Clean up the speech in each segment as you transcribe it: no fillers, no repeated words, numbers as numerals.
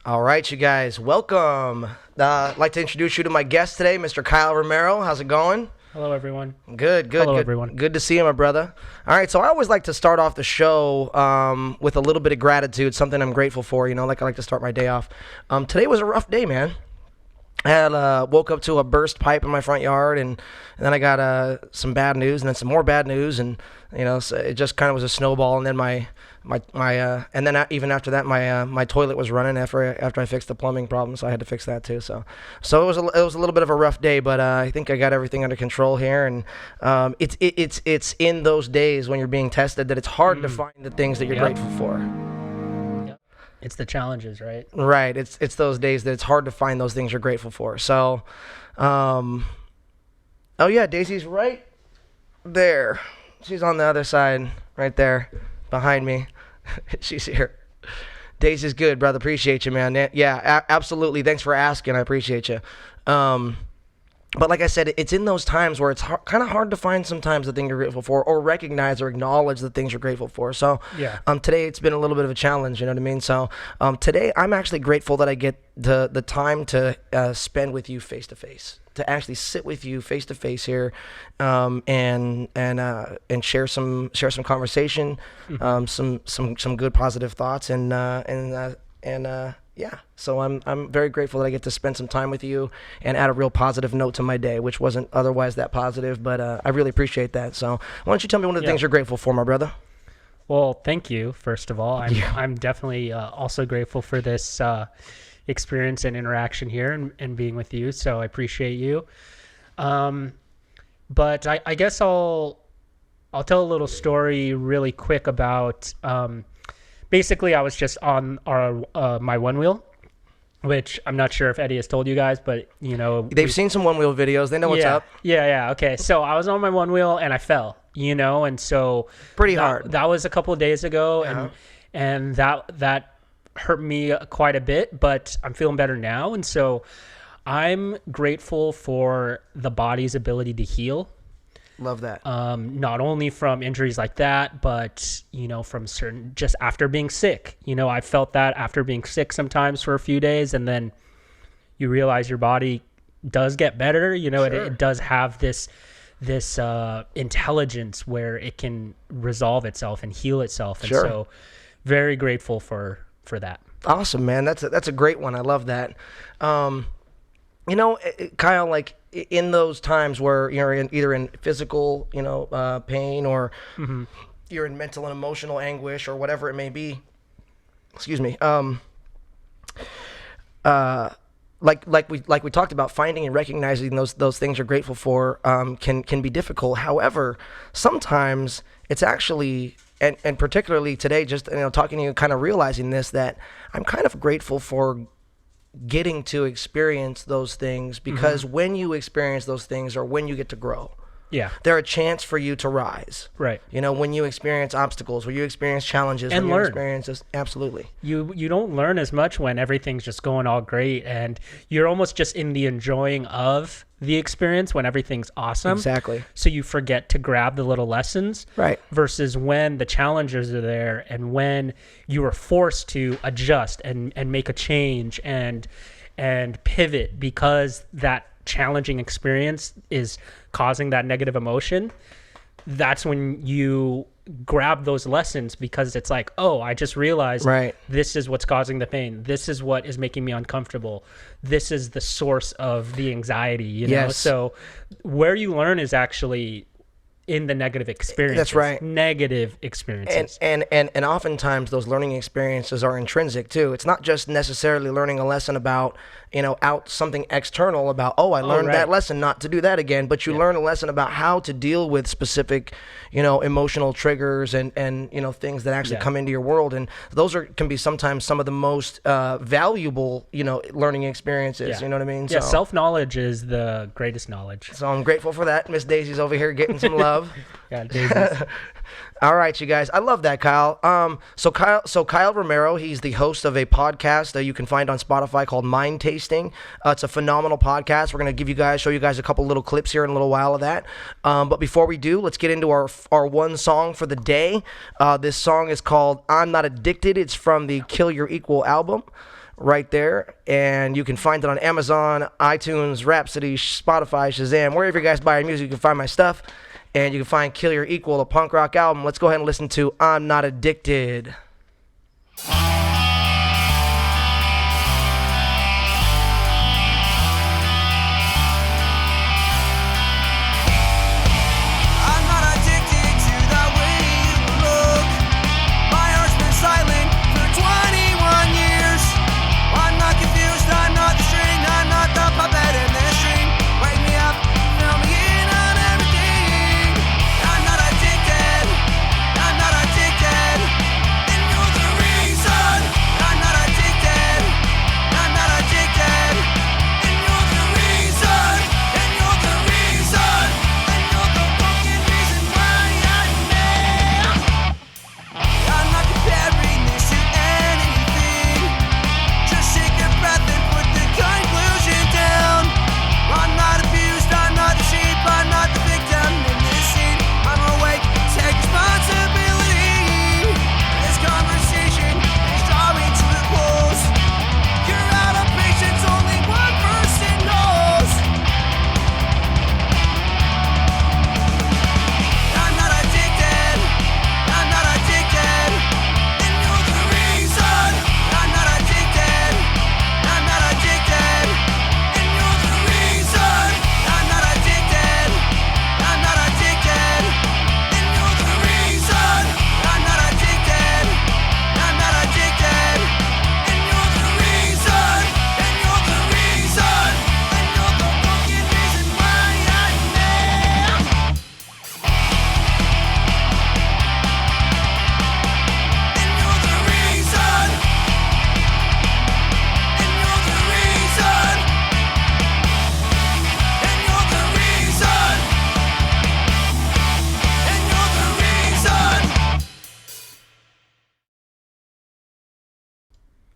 All right, you guys, welcome. I'd like to introduce you to my guest today, Mr. Kyle Romero. How's it going? Hello, everyone. Good. Hello, everyone. Good to see you, my brother. All right, so I always like to start off the show with a little bit of gratitude, something I'm grateful for, like I like to start my day off. Today was a rough day, man. I had woke up to a burst pipe in my front yard, and then I got some bad news, and then some more bad news, and so it just kind of was a snowball. And then even after that, my toilet was running after I fixed the plumbing problem, so I had to fix that too. So it was a little bit of a rough day, but I think I got everything under control here. And it's in those days when you're being tested that it's hard to find the things that you're grateful for. It's the challenges, right? Right. It's those days that it's hard to find those things you're grateful for. So, oh yeah, Daisy's right there. She's on the other side, right there, behind me. She's here. Daisy's good, brother. Appreciate you, man. Yeah, absolutely. Thanks for asking. I appreciate you. But like I said, it's in those times where it's kind of hard to find sometimes the thing you're grateful for, or recognize or acknowledge the things you're grateful for. So today it's been a little bit of a challenge, you know what I mean? So today I'm actually grateful that I get the time to spend with you face to face, to actually sit with you face to face here, and share some conversation, some good positive thoughts, yeah, so I'm very grateful that I get to spend some time with you and add a real positive note to my day, which wasn't otherwise that positive, but I really appreciate that. So why don't you tell me one of the things you're grateful for, my brother? Well, thank you, first of all. I'm definitely also grateful for this experience and interaction here and being with you, so I appreciate you. But I guess I'll tell a little story really quick about... basically, I was just on my one wheel, which I'm not sure if Eddie has told you guys, but they've seen some one wheel videos. They know what's up. Yeah. Okay, so I was on my one wheel and I fell, and so pretty hard. That was a couple of days ago, and that hurt me quite a bit, but I'm feeling better now, and so I'm grateful for the body's ability to heal. Love that. Not only from injuries like that, but, from just after being sick. I felt that after being sick sometimes for a few days, and then you realize your body does get better. Sure. It does have this intelligence where it can resolve itself and heal itself. And so very grateful for that. Awesome, man. That's a great one. I love that. Kyle, like in those times where you're either in physical, pain, or you're in mental and emotional anguish, or whatever it may be. Excuse me. Like we talked about, finding and recognizing those things you're grateful for can be difficult. However, sometimes it's actually, and particularly today, just talking to you, kind of realizing this, that I'm kind of grateful for getting to experience those things, because when you experience those things, or when you get to grow, they're a chance for you to rise. Right. When you experience obstacles, when you experience challenges, and when learn. You experience this, absolutely. You don't learn as much when everything's just going all great, and you're almost just in the enjoying of the experience when everything's awesome. Exactly. So you forget to grab the little lessons. Right. Versus when the challenges are there, and when you are forced to adjust and make a change and pivot because that challenging experience is causing that negative emotion. That's when you grab those lessons, because it's like, oh, I just realized this is what's causing the pain. This is what is making me uncomfortable. This is the source of the anxiety, Yes. So where you learn is actually in the negative experiences. That's right. Negative experiences. And oftentimes those learning experiences are intrinsic too. It's not just necessarily learning a lesson about, out something external about, I learned that lesson not to do that again, but you learn a lesson about how to deal with specific, emotional triggers and things that actually come into your world. And those can be sometimes some of the most valuable, learning experiences. You know what I mean? Yeah, self-knowledge is the greatest knowledge. So I'm grateful for that. Miss Daisy's over here getting some love. love. Yeah, daisies. All right, you guys. I love that, Kyle. So Kyle Romero, he's the host of a podcast that you can find on Spotify called Mind Tasting. It's a phenomenal podcast. We're going to show you guys a couple little clips here in a little while of that. But before we do, let's get into our one song for the day. This song is called I'm Not Addicted. It's from the Kill Your Equal album. Right there, and you can find it on Amazon, iTunes, Rhapsody, Spotify, Shazam, wherever you guys buy your music, you can find my stuff, and you can find Kill Your Equal, a punk rock album. Let's go ahead and listen to I'm Not Addicted.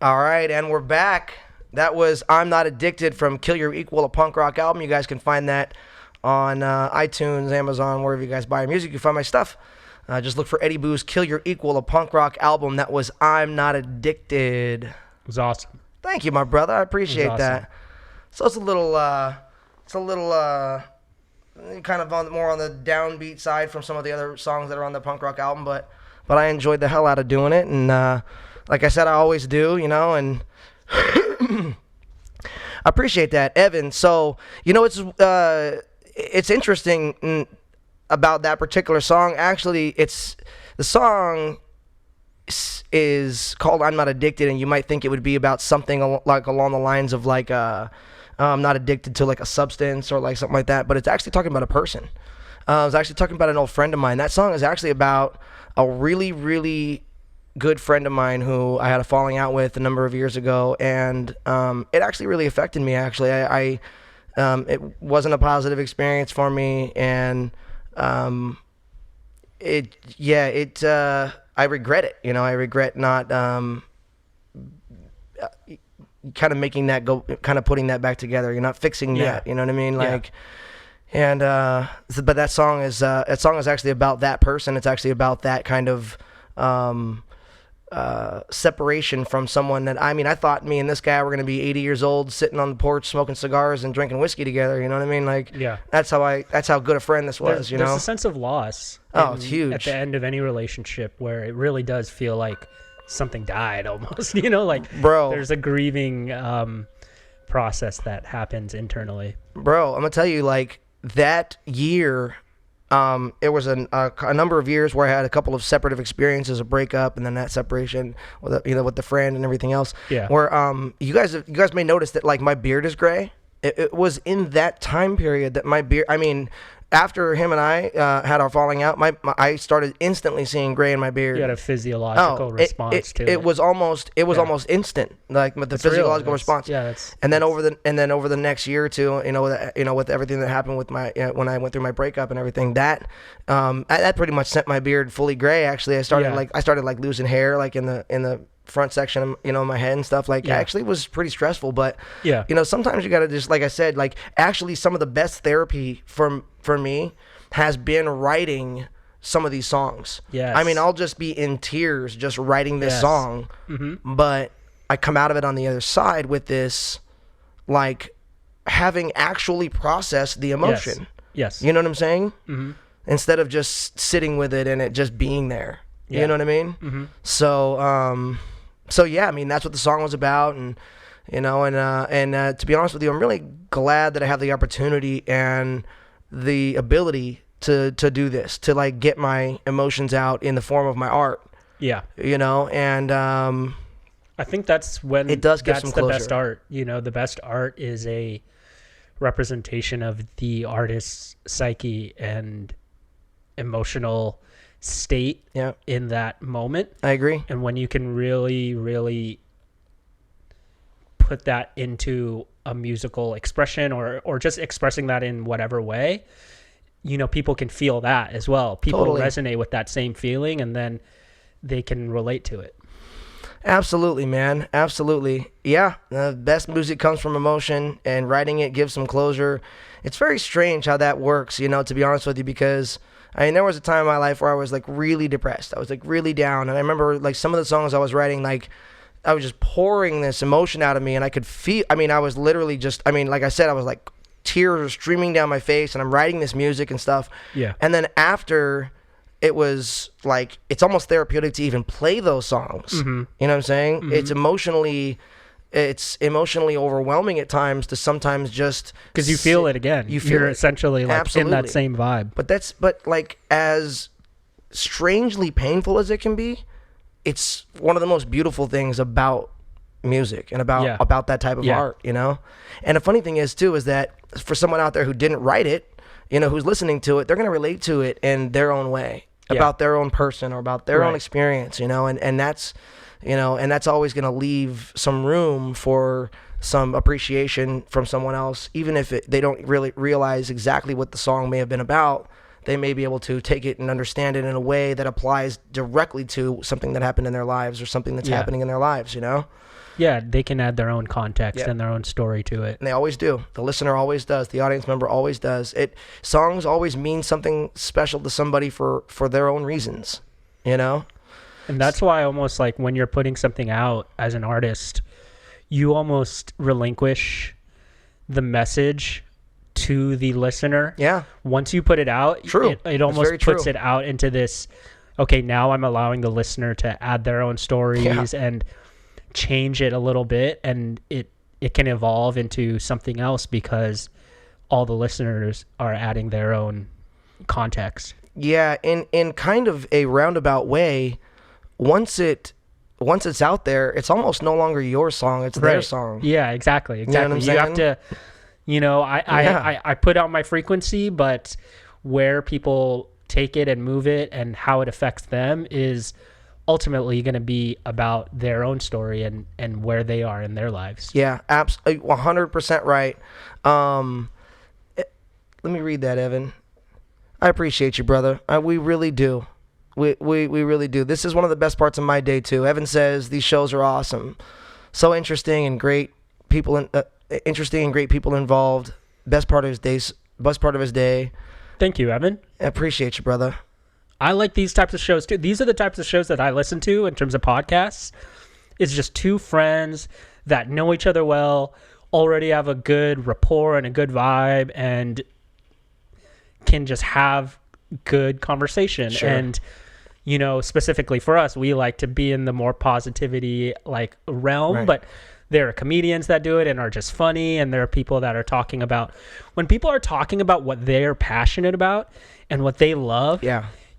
All right, and we're back. That was I'm Not Addicted from Kill Your Equal, a punk rock album. You guys can find that on iTunes, Amazon, wherever you guys buy your music. You can find my stuff. Just look for Eddie Boo's Kill Your Equal, a punk rock album. That was I'm Not Addicted. It was awesome. Thank you, my brother. I appreciate that. So it's a little kind of more on the downbeat side from some of the other songs that are on the punk rock album, but I enjoyed the hell out of doing it, and like I said, I always do, and I appreciate that, Evan. So, it's interesting about that particular song. Actually, the song is called I'm Not Addicted, and you might think it would be about something like along the lines of like I'm not addicted to like a substance or like something like that, but it's actually talking about a person. I was actually talking about an old friend of mine. That song is actually about a really, really good friend of mine who I had a falling out with a number of years ago, and it actually really affected me. Actually, it wasn't a positive experience for me, and I regret it. I regret not kind of making that go, kind of putting that back together. You're not fixing that. You know what I mean? Like, and but that song is actually about that person. It's actually about that kind of separation from someone that, I thought me and this guy were going to be 80 years old sitting on the porch smoking cigars and drinking whiskey together, you know what I mean? Like, that's how good a friend this was. There's a sense of loss. It's huge at the end of any relationship, where it really does feel like something died almost. Like, bro, there's a grieving process that happens internally. Bro, I'm gonna tell you, like, that year, it was a number of years where I had a couple of separative experiences, a breakup, and then that separation with the friend and everything else. Yeah. Where you guys may notice that, like, my beard is gray. It was in that time period that my beard. after him and I had our falling out, I started instantly seeing gray in my beard. You had a physiological response to it. It was almost instant, like the physiological response. Yeah, and then over the next year or two, with everything that happened with my when I went through my breakup and everything, that pretty much sent my beard fully gray. Actually, I started losing hair like in the front section of my head and stuff. Actually, it was pretty stressful. But sometimes you gotta just, like I said, like actually some of the best therapy for me has been writing some of these songs. Yes. I mean, I'll just be in tears just writing this song, but I come out of it on the other side with this, like, having actually processed the emotion. Yes. You know what I'm saying? Mm-hmm. Instead of just sitting with it and it just being there. Yeah. You know what I mean? Mm-hmm. So yeah, I mean, that's what the song was about. And, to be honest with you, I'm really glad that I have the opportunity and the ability to do this, to like get my emotions out in the form of my art. Yeah. And I think that's when it does give some closure. The best art. The best art is a representation of the artist's psyche and emotional state in that moment. I agree. And when you can really, really put that into a musical expression or just expressing that in whatever way, people can feel that as well. People resonate with that same feeling, and then they can relate to it. Absolutely, man. Absolutely. Yeah. The best music comes from emotion, and writing it gives some closure. It's very strange how that works, to be honest with you, because there was a time in my life where I was like really depressed. I was like really down. And I remember like some of the songs I was writing, like I was just pouring this emotion out of me, and I could feel, I was literally just, like I said, I was like tears were streaming down my face, and I'm writing this music and stuff. Yeah. And then after, it was like, it's almost therapeutic to even play those songs. Mm-hmm. You know what I'm saying? Mm-hmm. It's emotionally overwhelming at times to sometimes just, because you feel it again. You're essentially like Absolutely. in that same vibe. But like as strangely painful as it can be, it's one of the most beautiful things about music and about that type of art, And the funny thing is too, is that for someone out there who didn't write it, who's listening to it, they're going to relate to it in their own way, about their own person or about their own experience, and that's, and that's always going to leave some room for some appreciation from someone else, even if they don't really realize exactly what the song may have been about. They may be able to take it and understand it in a way that applies directly to something that happened in their lives or something that's happening in their lives, Yeah, they can add their own context and their own story to it. And they always do. The listener always does. The audience member always does. Songs always mean something special to somebody for their own reasons, And that's why almost like when you're putting something out as an artist, you almost relinquish the message to the listener. Yeah. Once you put it out, it almost puts it out into this, okay, now I'm allowing the listener to add their own stories and change it a little bit, and it can evolve into something else because all the listeners are adding their own context. Yeah, in kind of a roundabout way, once it's out there, it's almost no longer your song, it's their song. Yeah, exactly. You know what I'm saying? You have to, I put out my frequency, but where people take it and move it and how it affects them is ultimately going to be about their own story and where they are in their lives. Yeah, absolutely, 100% right. Let me read that, Evan. I appreciate you, brother. We really do. We really do. This is one of the best parts of my day too. Evan says these shows are awesome, so interesting and great people involved. Best part of his day. Thank you, Evan. I appreciate you, brother. I like these types of shows too. These are the types of shows that I listen to in terms of podcasts. It's just two friends that know each other well, already have a good rapport and a good vibe, and can just have good conversation. Sure. And, specifically for us, we like to be in the more positivity like realm, but there are comedians that do it and are just funny. And there are people that are talking about, when people are talking about what they're passionate about and what they love,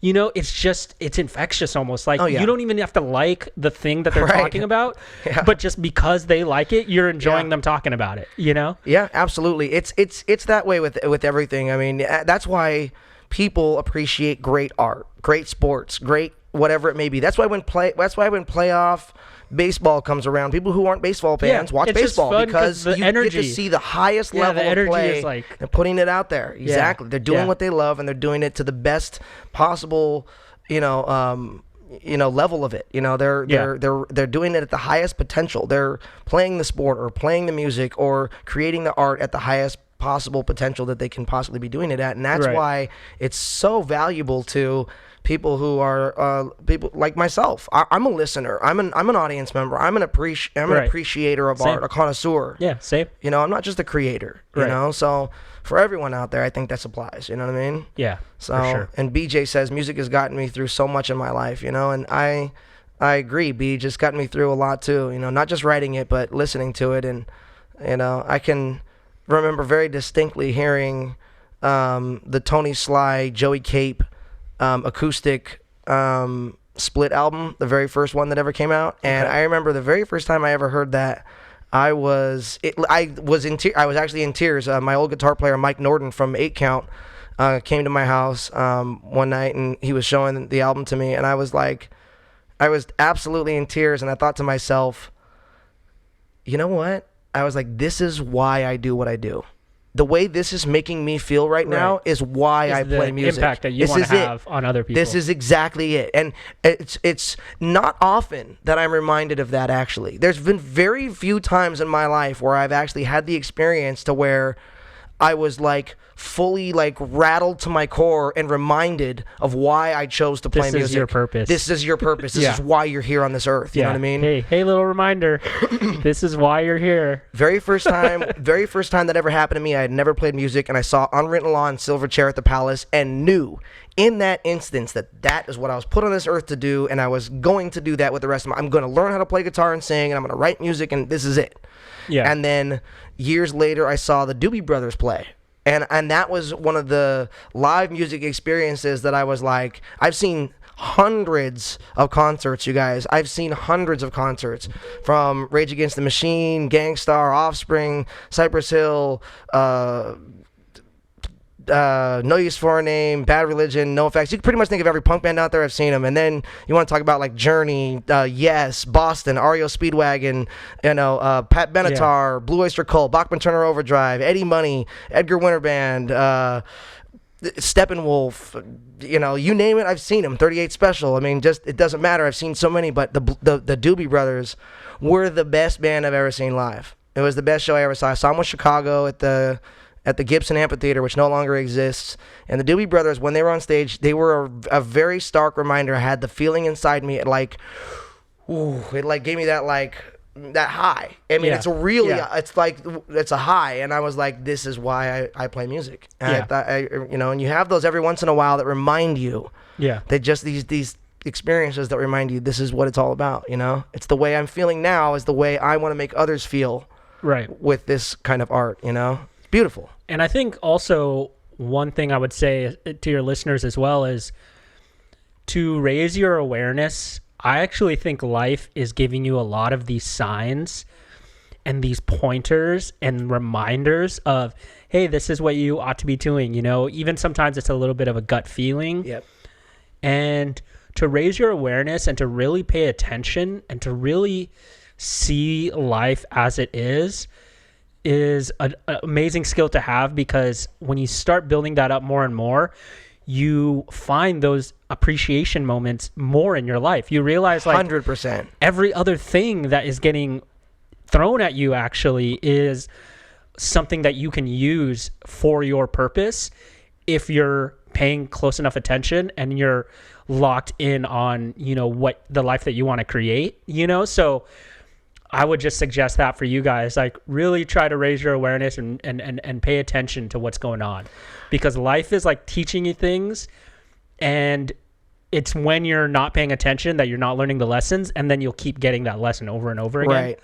you know, it's infectious almost. Like, yeah. you don't even have to like the thing that they're Right. talking about, Yeah. but just because they like it, you're enjoying Yeah. them talking about it, you know? Yeah, absolutely. It's that way with everything. I mean, that's why people appreciate great art, great sports, great whatever it may be. That's why when playoff baseball comes around, people who aren't baseball fans watch it's just baseball fun because the you energy. get to see the highest level the energy of play. is like, they're putting it out there. Exactly. They're doing what they love, and they're doing it to the best possible, level of it. You know, they're doing it at the highest potential. They're playing the sport or playing the music or creating the art at the highest possible potential that they can possibly be doing it at, and that's why it's so valuable to people who are people like myself. I'm a listener. I'm an audience member. I'm an appreciator of art, a connoisseur. Yeah, same. You know, I'm not just a creator. You know, so for everyone out there, I think that applies. You know what I mean? Yeah. So, for sure. And BJ says music has gotten me through so much in my life. You know, and I agree. B just gotten me through a lot too. You know, not just writing it, but listening to it, and you know, I can remember very distinctly hearing the Tony Sly, Joey Cape acoustic split album, the very first one that ever came out. And I remember the very first time I ever heard that, I was actually in tears. My old guitar player Mike Norton from 8 Count came to my house one night, and he was showing the album to me, and I was absolutely in tears, and I thought to myself, you know what? I was like, this is why I do what I do. The way this is making me feel right now is why I play music. The impact that you want to have on other people. This is exactly it. And it's not often that I'm reminded of that, actually. There's been very few times in my life where I've actually had the experience to where I was like fully like rattled to my core and reminded of why I chose to play music. This is your purpose. This is your purpose. This is why you're here on this earth. You know what I mean? Hey, little reminder. This is why you're here. Very first time that ever happened to me, I had never played music, and I saw Unwritten Law and Silverchair at the Palace, and knew in that instance that is what I was put on this earth to do, and I was going to do that with the rest of I'm going to learn how to play guitar and sing, and I'm going to write music, and this is it. Yeah. And then years later, I saw the Doobie Brothers play. And that was one of the live music experiences that I was like, I've seen hundreds of concerts, you guys. I've seen hundreds of concerts, from Rage Against the Machine, Gangstar, Offspring, Cypress Hill, No Use for a Name, Bad Religion, NoFX. You can pretty much think of every punk band out there. I've seen them. And then you want to talk about like Journey, Yes, Boston, REO Speedwagon, Pat Benatar, Blue Oyster Cult, Bachman Turner Overdrive, Eddie Money, Edgar Winter Band, Steppenwolf, you name it, I've seen them. 38 Special. I mean, just it doesn't matter. I've seen so many, but the Doobie Brothers were the best band I've ever seen live. It was the best show I ever saw. I saw them with Chicago at the Gibson Amphitheater, which no longer exists. And the Doobie Brothers, when they were on stage, they were a very stark reminder. I had the feeling inside me, it gave me that high. I mean, it's it's a high, and I was like, this is why I play music. And and you have those every once in a while that remind you. Yeah. They just these experiences that remind you this is what it's all about. It's the way I'm feeling now is the way I want to make others feel. Right. With this kind of art. It's beautiful. And I think also one thing I would say to your listeners as well is to raise your awareness. I actually think life is giving you a lot of these signs and these pointers and reminders of, hey, this is what you ought to be doing. Even sometimes it's a little bit of a gut feeling. Yep. And to raise your awareness and to really pay attention and to really see life as it is an amazing skill to have, because when you start building that up more and more, you find those appreciation moments more in your life. You realize 100%. Every other thing that is getting thrown at you actually is something that you can use for your purpose if you're paying close enough attention and you're locked in on, what the life that you want to create, So I would just suggest that for you guys, really try to raise your awareness and pay attention to what's going on, because life is teaching you things, and it's when you're not paying attention that you're not learning the lessons, and then you'll keep getting that lesson over and over again.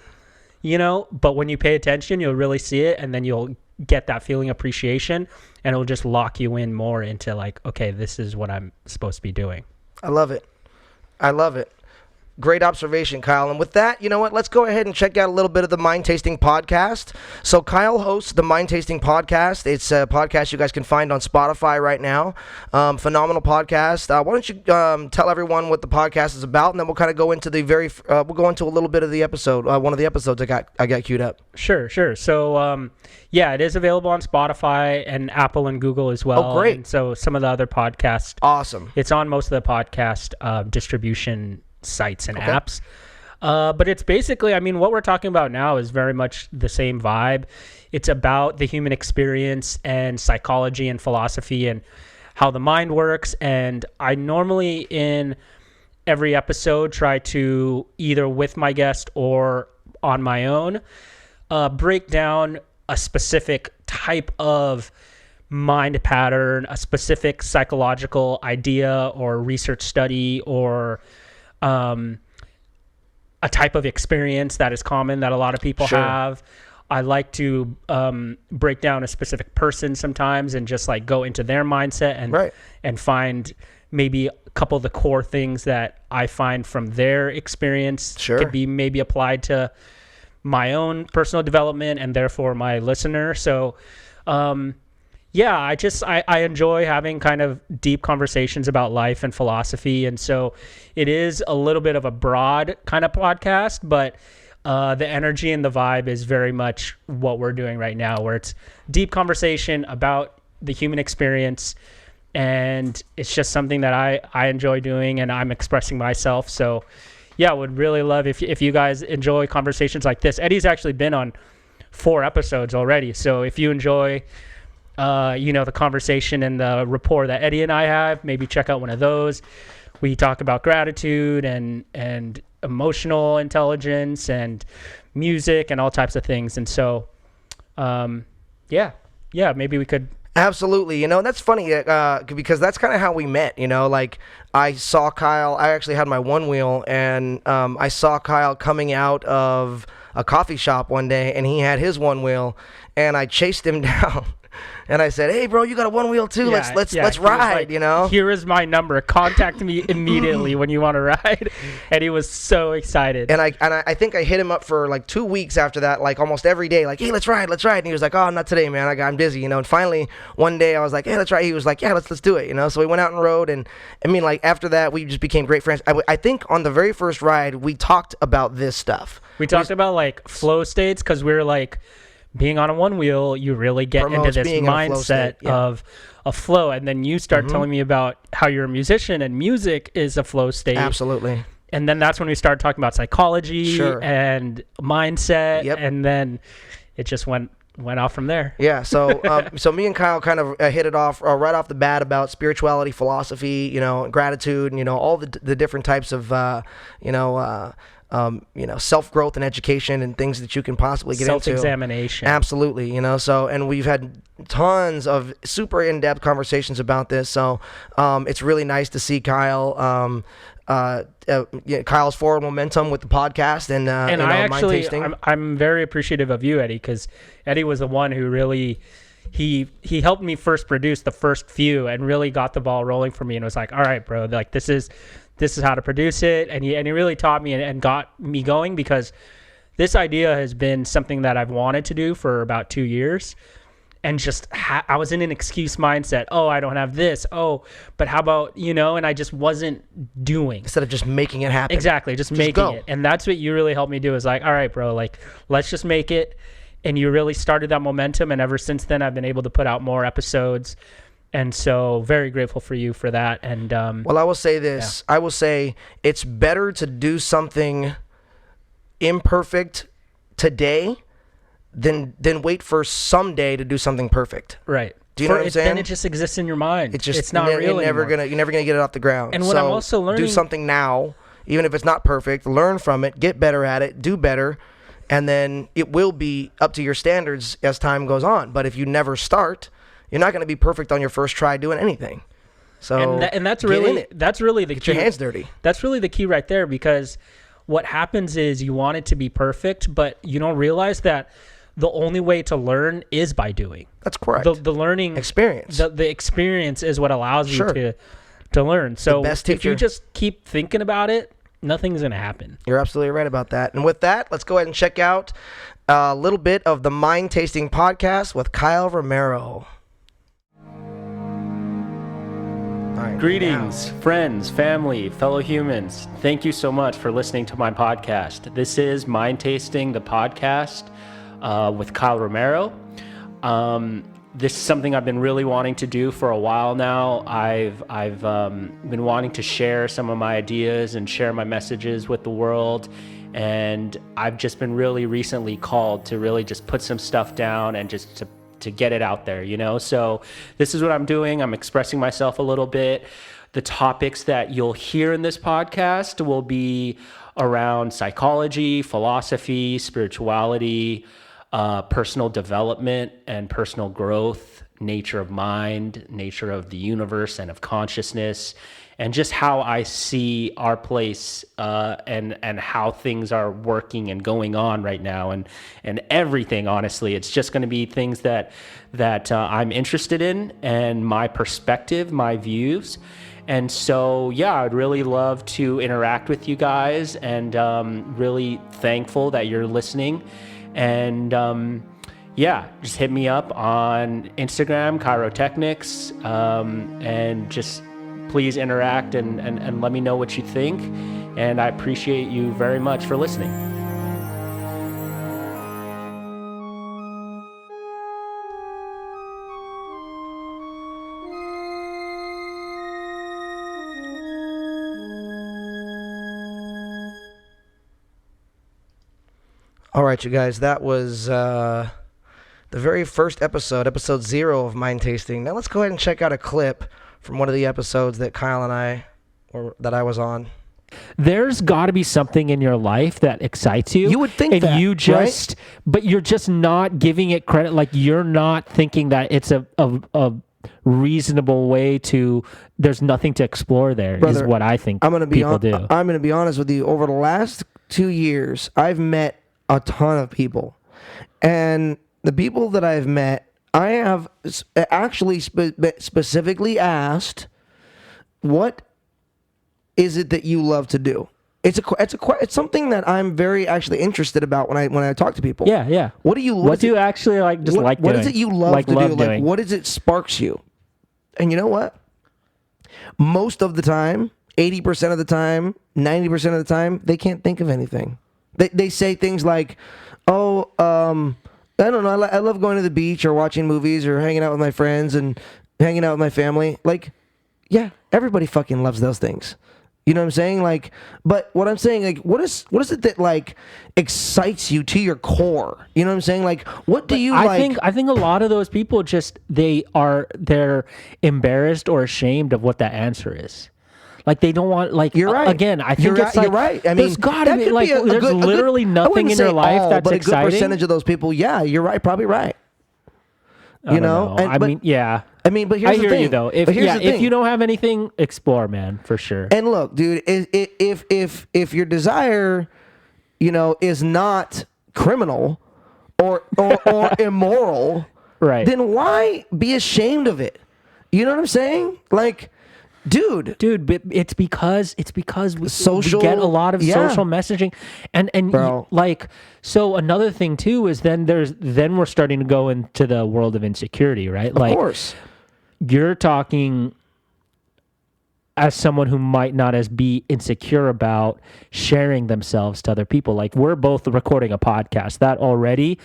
Right. But when you pay attention, you'll really see it, and then you'll get that feeling appreciation, and it'll just lock you in more into like, okay, this is what I'm supposed to be doing. I love it. I love it. Great observation, Kyle. And with that, you know what? Let's go ahead and check out a little bit of the Mind Tasting podcast. So Kyle hosts the Mind Tasting podcast. It's a podcast you guys can find on Spotify right now. Phenomenal podcast. Why don't you tell everyone what the podcast is about, and then we'll kind of go into we'll go into a little bit of the episode. One of the episodes I got queued up. Sure. So yeah, it is available on Spotify and Apple and Google as well. Oh, great. And so some of the other podcasts. Awesome. It's on most of the podcast distribution sites and apps. But it's basically, I mean, what we're talking about now is very much the same vibe. It's about the human experience and psychology and philosophy and how the mind works. And I normally in every episode try to, either with my guest or on my own, break down a specific type of mind pattern, a specific psychological idea or research study, or a type of experience that is common that a lot of people have. I like to break down a specific person sometimes and just like go into their mindset and find maybe a couple of the core things that I find from their experience could be maybe applied to my own personal development and therefore my listener. So yeah, I enjoy having kind of deep conversations about life and philosophy. And so it is a little bit of a broad kind of podcast, but the energy and the vibe is very much what we're doing right now, where it's deep conversation about the human experience. And it's just something that I enjoy doing, and I'm expressing myself. So yeah, would really love if you guys enjoy conversations like this. Eddie's actually been on 4 episodes already. So if you enjoy the conversation and the rapport that Eddie and I have, maybe check out one of those. We talk about gratitude and emotional intelligence and music and all types of things. And so, yeah, maybe we could. Absolutely. That's funny because that's kind of how we met. Like I saw Kyle, I actually had my one wheel, and I saw Kyle coming out of a coffee shop one day, and he had his one wheel, and I chased him down. And I said, "Hey, bro, you got a one wheel too? Yeah, let's ride." Like, here is my number. Contact me immediately when you want to ride. And he was so excited. And I think I hit him up for like 2 weeks after that, like almost every day, like, "Hey, let's ride." And he was like, "Oh, not today, man. I'm busy." And finally one day I was like, "Hey, let's ride." He was like, "Yeah, let's do it." So we went out and rode, and I mean, like after that we just became great friends. I think on the very first ride we talked about this stuff. We talked about like flow states, because we were like, being on a one wheel, you really get into this mindset of a flow. And then you start telling me about how you're a musician and music is a flow state. Absolutely. And then that's when we started talking about psychology and mindset. Yep. And then it just went off from there. Yeah. So, so me and Kyle kind of hit it off right off the bat about spirituality, philosophy, gratitude, and, all the different types of, self-growth and education and things that you can possibly get into. Self-examination. Absolutely. So, and we've had tons of super in-depth conversations about this. So, it's really nice to see Kyle, Kyle's forward momentum with the podcast and I actually, I'm very appreciative of you, Eddie, because Eddie was the one who really, he helped me first produce the first few and really got the ball rolling for me, and was like, all right, bro, like this is how to produce it. And he really taught me and got me going, because this idea has been something that I've wanted to do for about 2 years. And just, I was in an excuse mindset. Oh, I don't have this. Oh, but how about, and I just wasn't doing. Instead of just making it happen. Exactly. Just making it. And that's what you really helped me do, is like, all right, bro, like, let's just make it. And you really started that momentum. And ever since then, I've been able to put out more episodes. And so very grateful for you for that. And well, I will say this. Yeah. I will say it's better to do something imperfect today than wait for someday to do something perfect. Right. Do you know what I'm saying? Then it just exists in your mind. It's not real you're never gonna get it off the ground. And what I'm also learning, do something now, even if it's not perfect. Learn from it, get better at it, do better, and then it will be up to your standards as time goes on. But if you never start, you're not going to be perfect on your first try doing anything. So and that's really the get key. Your hands dirty. That's really the key right there, because what happens is you want it to be perfect, but you don't realize that the only way to learn is by doing. That's correct. The learning experience. The experience is what allows you Sure. to learn. So The best if you teacher. just keep thinking about it, nothing's going to happen. You're absolutely right about that. And with that, let's go ahead and check out a little bit of the Mind Tasting Podcast with Kyle Romero. All right, Greetings, friends, family, fellow humans. Thank you so much for listening to my podcast. This is Mind Tasting, the podcast with Kyle Romero. This is something I've been really wanting to do for a while now. I've been wanting to share some of my ideas and share my messages with the world. And I've just been really recently called to really just put some stuff down and just to get it out there, you know? So this is what I'm doing. I'm expressing myself a little bit. The topics that you'll hear in this podcast will be around psychology, philosophy, spirituality, personal development and personal growth, nature of mind, nature of the universe and of consciousness, and just how I see our place and how things are working and going on right now, and everything. Honestly, it's just going to be things that I'm interested in, and my perspective, my views. And so, yeah, I'd really love to interact with you guys, and really thankful that you're listening. And yeah, just hit me up on Instagram, Chirotechnics, and just please interact and let me know what you think. And I appreciate you very much for listening. All right, you guys, that was the very first episode 0 of Mind Tasting. Now let's go ahead and check out a clip from one of the episodes that Kyle and I was on. There's got to be something in your life that excites you. You would think and that, you just, right? But you're just not giving it credit. Like, you're not thinking that it's a reasonable way to. There's nothing to explore there. Brother, is what I think I'm gonna be people do. I'm going to be honest with you. Over the last 2 years, I've met a ton of people, and the people that I've met, I have actually specifically asked, "What is it that you love to do?" It's something that I'm very actually interested about when I talk to people. Yeah. What do you? What do you actually like? Just like what doing? is it you love to do? doing? Like, what is it sparks you? And you know what? Most of the time, 80% of the time, 90% of the time, they can't think of anything. They say things like, "Oh, I don't know. I love going to the beach or watching movies or hanging out with my friends and hanging out with my family." Like, yeah, everybody fucking loves those things. You know what I'm saying? Like, but what I'm saying, like, what is it that like excites you to your core? You know what I'm saying? Like, what do you like? I think a lot of those people just they're embarrassed or ashamed of what that answer is. Like, they don't want, like, you're right. Again, I think it's like, you're right. I mean, there's gotta be, like, there's literally nothing in your life that's exciting. A good percentage of those people, yeah, you're right, probably right. You know? Yeah. I mean, but here's the thing. I hear you, though. If you don't have anything, explore, man, for sure. And look, dude, if your desire, you know, is not criminal or immoral, right, then why be ashamed of it? You know what I'm saying? Like, dude, but it's because we social, get a lot of social messaging, and Bro. like, so another thing too is then we're starting to go into the world of insecurity, right? Of course, you're talking as someone who might not as be insecure about sharing themselves to other people. Like, we're both recording a podcast that already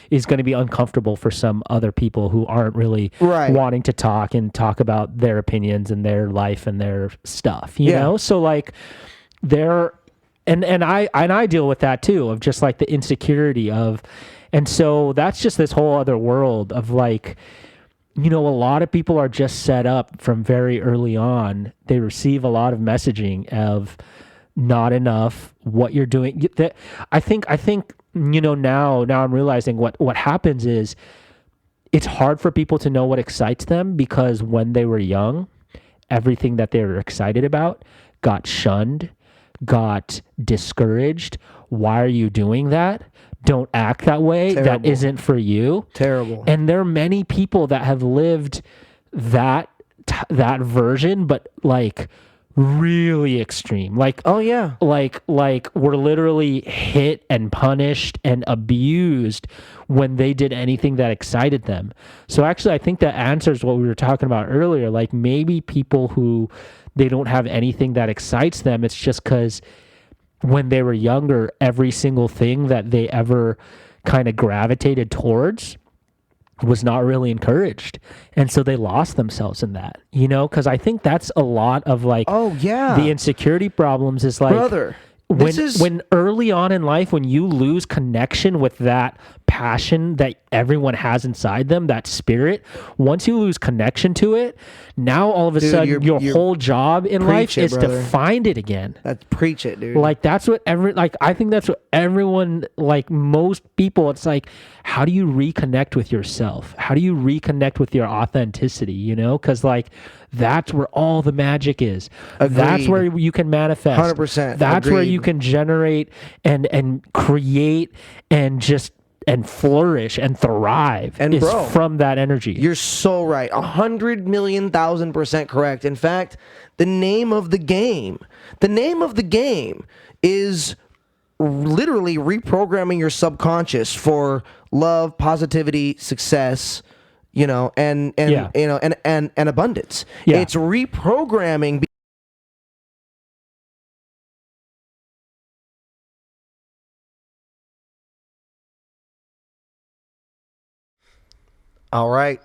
is going to be uncomfortable for some other people who aren't really wanting to talk about their opinions and their life and their stuff, you know? So like and I deal with that too, of just like the insecurity of, and so that's just this whole other world of like, you know, a lot of people are just set up from very early on. They receive a lot of messaging of not enough, what you're doing. I think, you know, now I'm realizing what happens is it's hard for people to know what excites them, because when they were young, everything that they were excited about got shunned, got discouraged. Why are you doing that? don't act that way. Terrible. That isn't for you. Terrible. And there are many people that have lived that version, but like really extreme. Like, oh yeah, like were literally hit and punished and abused when they did anything that excited them. So actually, I think that answers what we were talking about earlier. Like maybe people who they don't have anything that excites them, it's just because when they were younger, every single thing that they ever kind of gravitated towards was not really encouraged. And so they lost themselves in that, you know, because I think that's a lot of like, oh yeah, the insecurity problems is like, brother, when early on in life, when you lose connection with that passion that everyone has inside them, that spirit, once you lose connection to it, now all of a sudden your whole job in life is to find it again. Preach it, dude. Like that's what I think that's what everyone, like most people, it's like, how do you reconnect with yourself? How do you reconnect with your authenticity, you know? Because like that's where all the magic is. Agreed. That's where you can manifest. 100%. That's where you can generate and create and just and flourish and thrive, and bro, from that energy. You're so right. 100,000,000% correct. In fact, the name of the game is literally reprogramming your subconscious for love, positivity, success, you know, and you know, and abundance. Yeah. It's reprogramming. All right,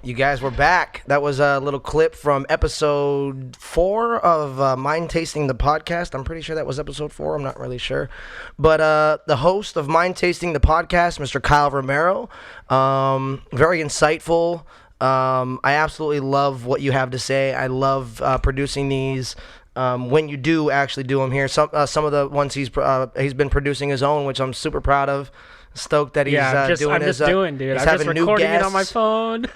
you guys, we're back. That was a little clip from episode 4 of Mind Tasting the podcast. I'm pretty sure that was episode 4. I'm not really sure. But the host of Mind Tasting the podcast, Mr. Kyle Romero, very insightful. I absolutely love what you have to say. I love producing these. When you do actually do them here, some of the ones he's been producing his own, which I'm super proud of. Stoked that he's doing his. I'm just recording it on my phone.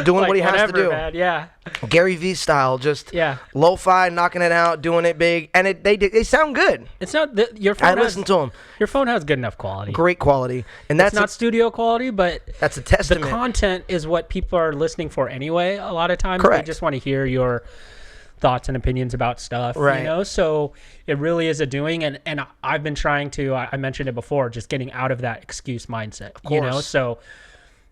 Doing like what he has to do. Man, yeah. Gary Vee style, just lo-fi, knocking it out, doing it big, and they sound good. It's not your phone. I listen to them. Your phone has good enough quality. Great quality, and that's not studio quality, but that's a testament. The content is what people are listening for anyway. A lot of times, correct. They just want to hear your thoughts and opinions about stuff, right? You know, so it really is a doing, and I've been trying to. I mentioned it before, just getting out of that excuse mindset. Of course. You know, so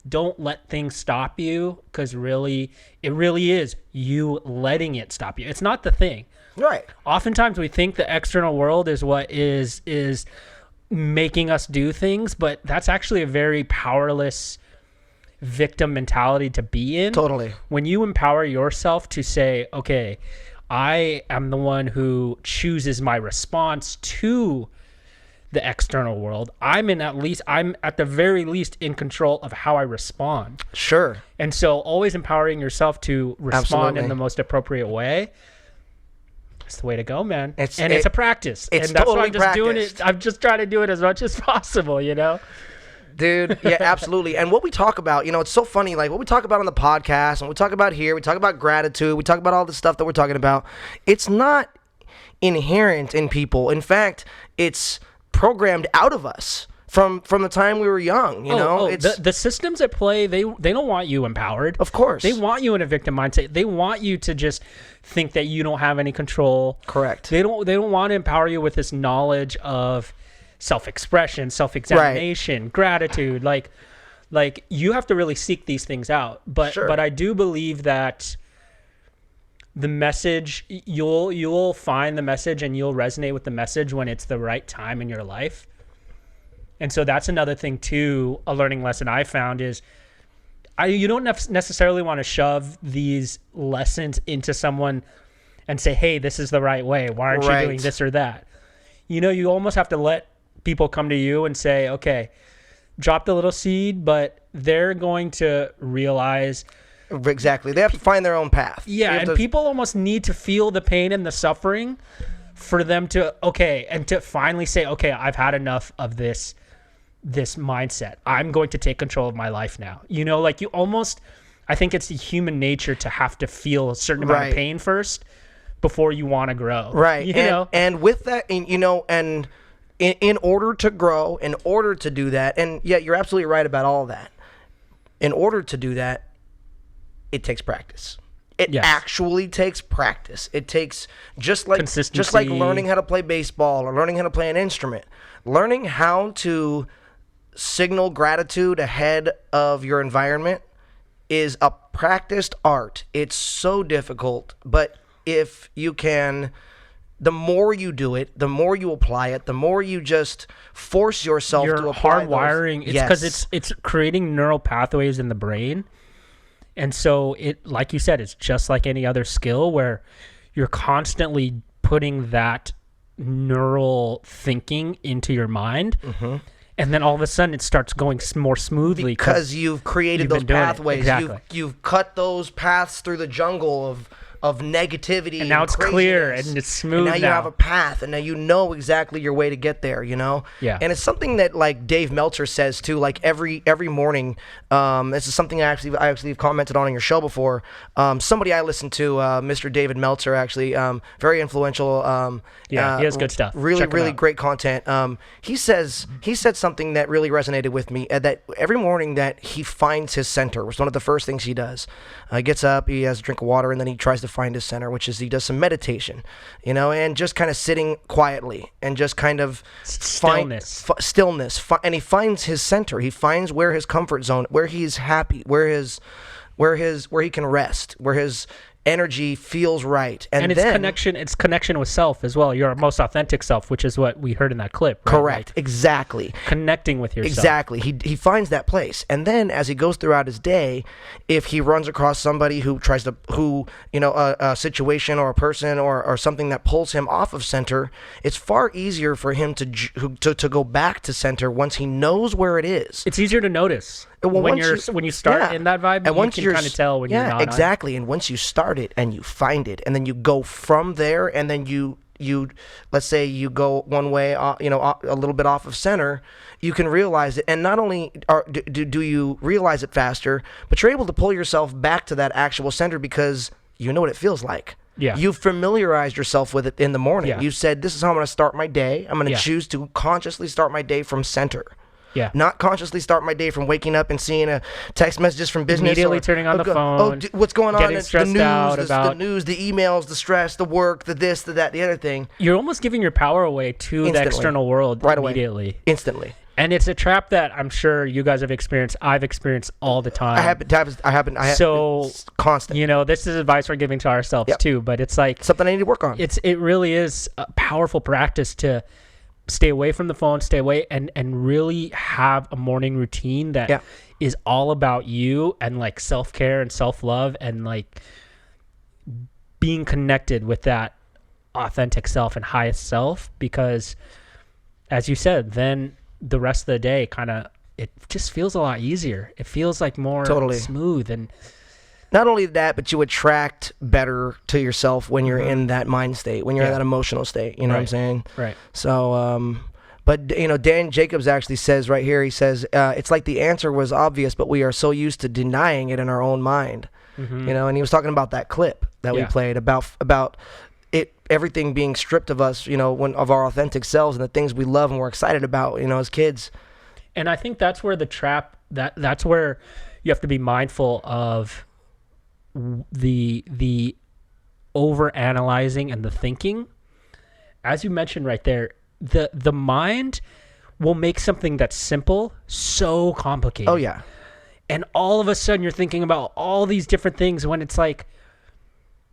don't let things stop you, because really, it really is you letting it stop you. It's not the thing, right? Oftentimes we think the external world is what is making us do things, but that's actually a very powerless victim mentality to be in. Totally. When you empower yourself to say, okay, I am the one who chooses my response to the external world, I'm at the very least in control of how I respond. Sure. And so always empowering yourself to respond in the most appropriate way. It's the way to go, man. It's a practice. It's and that's totally why I'm just practiced. doing it. I'm just trying to do it as much as possible, you know? Dude, yeah, absolutely. And what we talk about, you know, it's so funny, like what we talk about on the podcast, and we talk about here, we talk about gratitude, we talk about all the stuff that we're talking about. It's not inherent in people. In fact, it's programmed out of us from the time we were young, you know? It's the systems at play, they don't want you empowered. Of course. They want you in a victim mindset. They want you to just think that you don't have any control. Correct. They don't want to empower you with this knowledge of self-expression, self-examination, right, gratitude. Like you have to really seek these things out. But sure, but I do believe that the message, you'll find the message and you'll resonate with the message when it's the right time in your life. And so that's another thing too, a learning lesson I found is you don't necessarily want to shove these lessons into someone and say, hey, this is the right way. Why aren't you doing this or that? You know, you almost have to let people come to you and say, okay, drop the little seed, but they're going to realize. Exactly. They have to find their own path. Yeah, and people almost need to feel the pain and the suffering for them to, and to finally say, okay, I've had enough of this mindset. I'm going to take control of my life now. You know, like you almost, I think it's the human nature to have to feel a certain amount of pain first before you want to grow. Right. You know? And with that, you know, and in order to grow, in order to do that, and yeah, you're absolutely right about all that. In order to do that, it takes practice. It actually takes practice. It takes just like learning how to play baseball or learning how to play an instrument. Learning how to signal gratitude ahead of your environment is a practiced art. It's so difficult, but if you can, the more you do it, the more you apply it, the more you just force yourself to apply hardwiring. It's because it's creating neural pathways in the brain. And so it, like you said, it's just like any other skill where you're constantly putting that neural thinking into your mind. Mm-hmm. And then all of a sudden it starts going more smoothly. Because you've created those pathways. Exactly. You've cut those paths through the jungle of negativity. And now it's clear and it's smooth. And now you have a path, and now you know exactly your way to get there, you know? Yeah. And it's something that, like, Dave Meltzer says, too, like, every morning. This is something I actually commented on your show before. Somebody I listened to, Mr. David Meltzer, actually, very influential. He has good stuff. Really great content. He said something that really resonated with me, that every morning that he finds his center, which is one of the first things he does. He gets up, he has a drink of water, and then he tries to find his center, which is he does some meditation, you know, and just kind of sitting quietly and just kind of stillness, and he finds his center. He finds where his comfort zone, where he's happy, where he can rest, where his energy feels right, and it's connection with self as well, your most authentic self, which is what we heard in that clip, right? Correct. Like, exactly, connecting with yourself. Exactly. He finds that place, and then as he goes throughout his day, if he runs across somebody who a situation or a person or something that pulls him off of center, it's far easier for him to go back to center once he knows where it is. It's easier to notice. Well, when you start in that vibe, and you can kind of tell when you're not. Exactly. And once you start it and you find it, and then you go from there, and then you let's say you go one way, a little bit off of center, you can realize it. And not only do you realize it faster, but you're able to pull yourself back to that actual center because you know what it feels like. Yeah. You've familiarized yourself with it in the morning. Yeah. You said, this is how I'm going to start my day. I'm going to choose to consciously start my day from center. Yeah. Not consciously start my day from waking up and seeing a text messages from business. Immediately turning on the phone. What's going on? The news, the emails, the stress, the work, the this, the that, the other thing. You're almost giving your power away to the external world right immediately. Away. Instantly. And it's a trap that I'm sure you guys have experienced. I've experienced all the time. It's constant. You know, this is advice we're giving to ourselves too, but it's like something I need to work on. It really is a powerful practice to stay away from the phone, stay away, and really have a morning routine that is all about you and like self-care and self-love and like being connected with that authentic self and highest self, because as you said, then the rest of the day it just feels a lot easier. It feels like more smooth. And not only that, but you attract better to yourself when you're in that mind state, when you're in that emotional state. You know what I'm saying? Right. So, but Dan Jacobs actually says right here, he says, it's like the answer was obvious, but we are so used to denying it in our own mind. Mm-hmm. You know, and he was talking about that clip that we played about it, everything being stripped of us, of our authentic selves and the things we love and we're excited about, as kids. And I think that's where the trap, that's where you have to be mindful of the over analyzing and the thinking. As you mentioned right there, the mind will make something that's simple so complicated. Oh yeah. And all of a sudden you're thinking about all these different things when it's like,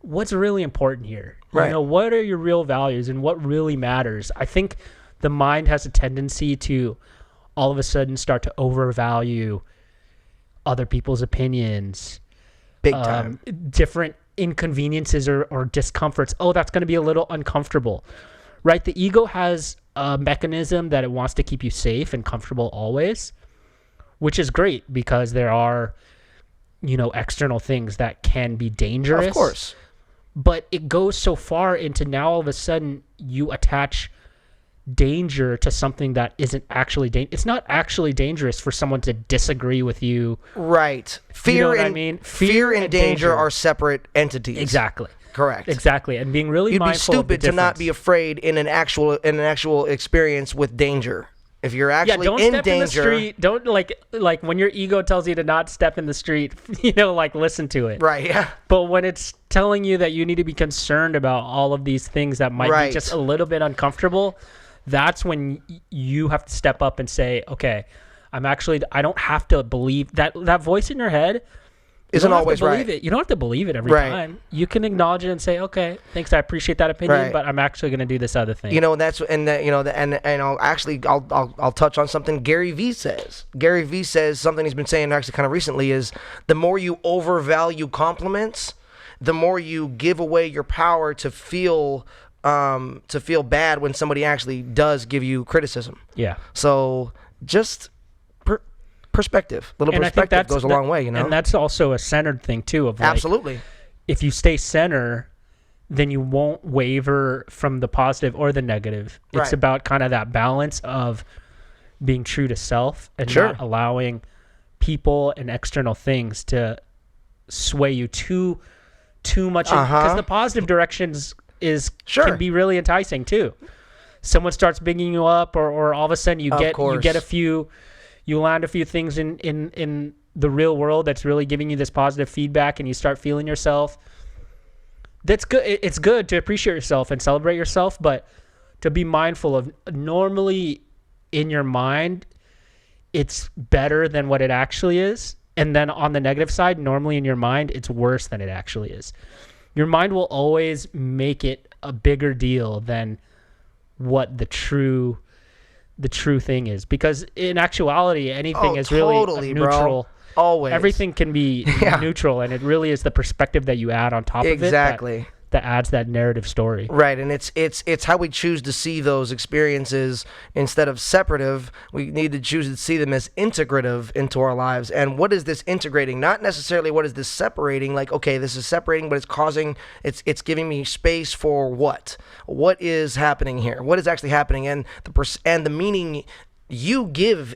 what's really important here? Right. What are your real values and what really matters? I think the mind has a tendency to all of a sudden start to overvalue other people's opinions, big time, different inconveniences or discomforts. Oh, that's going to be a little uncomfortable, right? The ego has a mechanism that it wants to keep you safe and comfortable always, which is great because there are, external things that can be dangerous. Of course. But it goes so far into now all of a sudden you attach danger to something that isn't actually it's not actually dangerous for someone to disagree with you. Right. Fear and danger are separate entities. Exactly. Correct. Exactly. And being really mindful. You'd be stupid to not be afraid in an actual experience with danger. If you're actually don't in step danger, in the street. Don't like when your ego tells you to not step in the street, like listen to it. Right, yeah. But when it's telling you that you need to be concerned about all of these things that might be just a little bit uncomfortable, that's when you have to step up and say, okay, I don't have to believe that voice in your head isn't always right. You don't have to believe it every time. You can acknowledge it and say, "Okay, thanks. I appreciate that opinion, but I'm actually going to do this other thing." I'll touch on something Gary Vee says. Gary Vee says something he's been saying actually kind of recently is the more you overvalue compliments, the more you give away your power to feel bad when somebody actually does give you criticism. Yeah. So just perspective. A little perspective goes a long way, And that's also a centered thing too. Of absolutely. If you stay center, then you won't waver from the positive or the negative. It's about kind of that balance of being true to self and not allowing people and external things to sway you too much. Because the positive directions can be really enticing too. Someone starts bigging you up, or all of a sudden you land a few things in the real world that's really giving you this positive feedback, and you start feeling yourself. That's good. It's good to appreciate yourself and celebrate yourself, but to be mindful of normally in your mind, it's better than what it actually is. And then on the negative side, normally in your mind, it's worse than it actually is. Your mind will always make it a bigger deal than what the true thing is, because in actuality anything is really neutral, bro. Always everything can be neutral, and it really is the perspective that you add on top of it that adds that narrative story. Right. And it's how we choose to see those experiences. Instead of separative, we need to choose to see them as integrative into our lives. And what is this integrating? Not necessarily what is this separating, like, okay, this is separating, but it's giving me space for what is happening here, what is actually happening, and the meaning you give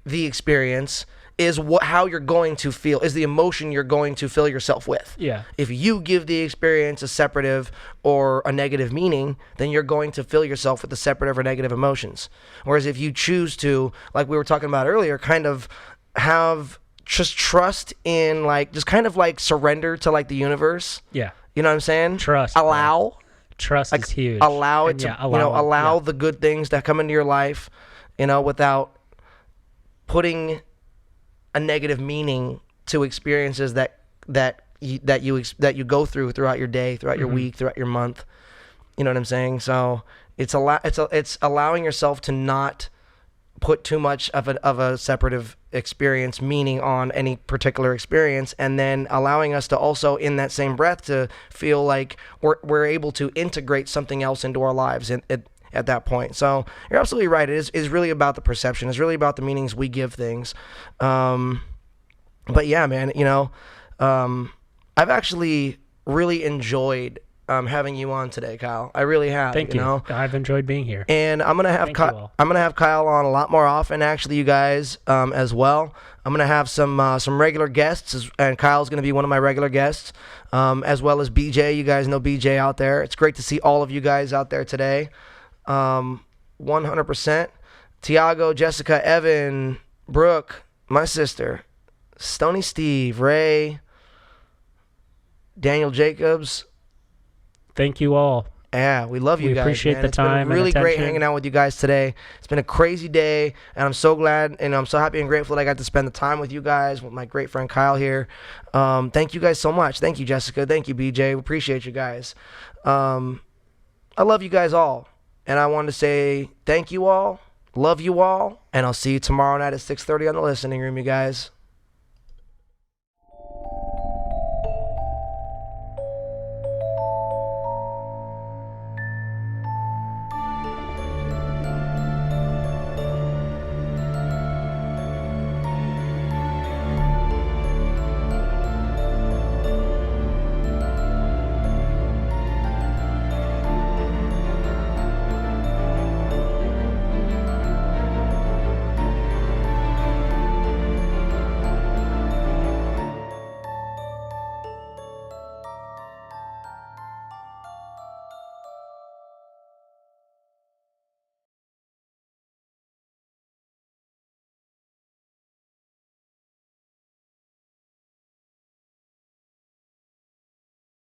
the experience is how you're going to feel, is the emotion you're going to fill yourself with. Yeah. If you give the experience a separative or a negative meaning, then you're going to fill yourself with the separative or negative emotions. Whereas if you choose to, like we were talking about earlier, kind of have just trust in, like, just kind of like surrender to like the universe. Yeah. You know what I'm saying? Trust. Allow. Bro. Trust is huge. Allow it to, allow the good things that come into your life, without putting a negative meaning to experiences that you go throughout your day, throughout your week, throughout your month. You know what I'm saying? So it's allowing yourself to not put too much of a separative experience meaning on any particular experience, and then allowing us to also, in that same breath, to feel like we're able to integrate something else into our lives at that point. So you're absolutely right. It is really about the perception. It's really about the meanings we give things. But yeah, man, I've actually really enjoyed having you on today, Kyle. I really have. Thank you. I've enjoyed being here. And I'm gonna have Kyle on a lot more often, actually, you guys, as well. I'm gonna have some regular guests, and Kyle's gonna be one of my regular guests, as well as BJ. You guys know BJ out there. It's great to see all of you guys out there today. 100%. Tiago, Jessica, Evan, Brooke, my sister, Stony Steve, Ray, Daniel Jacobs. Thank you all. Yeah, we love you guys. We appreciate the time. It's been really great hanging out with you guys today. It's been a crazy day, and I'm so glad, and I'm so happy and grateful that I got to spend the time with you guys, with my great friend Kyle here. Thank you guys so much. Thank you, Jessica. Thank you, BJ. We appreciate you guys. I love you guys all. And I wanted to say thank you all, love you all, and I'll see you tomorrow night at 6:30 on the listening room, you guys.